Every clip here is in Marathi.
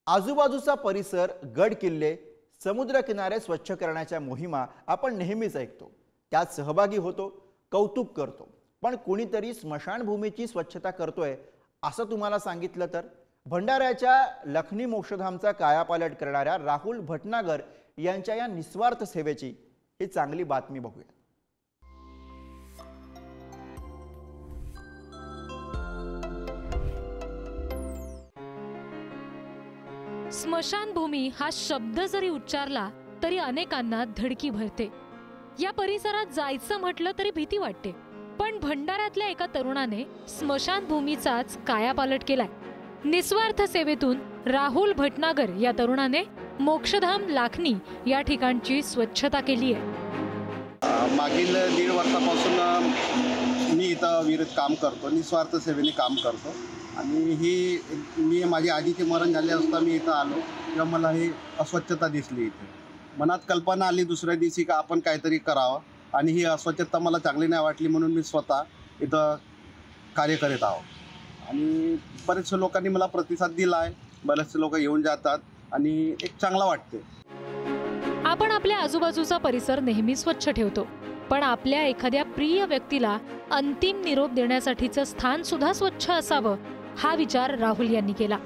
आजूबाजूचा परिसर, गड किल्ले, समुद्र किनारे स्वच्छ करण्याच्या मोहिमा आपण नेहमीच ऐकतो, त्यात सहभागी होतो, कौतुक करतो। पण कोणीतरी स्मशानभूमीची स्वच्छता करतोय असं तुम्हाला सांगितलं तर? भंडाऱ्याच्या लखनी मोक्षधामचा कायापालट करणाऱ्या राहुल भटनागर यांच्या या निस्वार्थ सेवेची ही चांगली बातमी बघूया। स्मशानभूमी हा शब्द जरी उच्चारला तरी अनेकांना धडकी भरते। या परिसरात जायचं म्हटलं तरी भीती वाटते। पण भंडाऱ्यातल्या एका तरुणाने स्मशानभूमीचाच कायापालट केलाय। निस्वार्थ सेवेतून राहुल भटनागर या तरुणाने मोक्षधाम लाखनी या ठिकाणची स्वच्छता केली आहे। मागील 1.5 वर्षापासून मी इथं विहिरीत काम करतो, निस्वार्थ सेवेने काम करतो। आणि मी माझी आजीचे मरण झाले असता मी इथं आलो तेव्हा मला ही अस्वच्छता दिसली। इथे मनात कल्पना आली दुसऱ्या दिवशी का आपण काहीतरी करावं, आणि ही अस्वच्छता मला चांगली नाही वाटली म्हणून मी स्वतः इथं कार्य करीत आहो। आणि बरेचसे लोकांनी मला प्रतिसाद दिला आहे, बरेचसे लोक येऊन जातात आणि एक चांगला वाटते। आपण आपल्या आजूबाजूचा परिसर नेहमी स्वच्छ ठेवतो, पण आपल्या एखाद्या प्रिय व्यक्तीला अंतिम निरोप देण्यासाठीचं स्थान सुद्धा स्वच्छ असावं हा विचार राहुल यांनी केला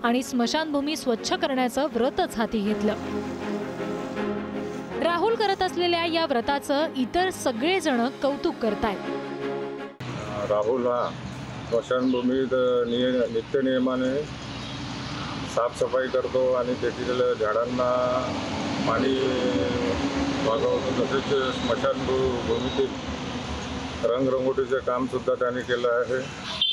आणि स्मशानभूमी स्वच्छ करण्याचं व्रतच हाती घेतलं। राहुल करत असलेल्या या व्रताचं इतर सगळेजण कौतुक करतायत। राहुल हा स्मशानभूमीत नित्यनियमाने साफसफाई करतो आणि तेथील झाडांना पाणी वागवतो। तसेच स्मशानभूमीतील रंगरंगोटीचे काम सुद्धा त्यांनी केलं आहे।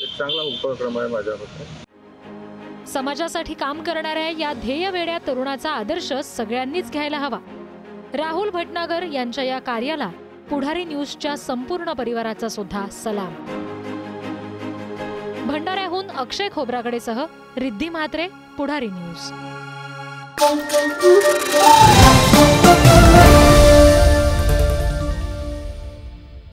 एक चांगला उपक्रम आहे माझ्याबद्दल। समाजासाठी काम करणाऱ्या या ध्येयवेड्या तरुणाचा आदर्श सगळ्यांनीच घ्यायला हवा। राहुल भटनागर यांच्या या कार्याला पुढारी न्यूजच्या संपूर्ण परिवाराचा सुद्धा सलाम। भंडाऱ्याहून अक्षय खोब्रागडेसह रिद्धी म्हात्रे, पुढारी न्यूज।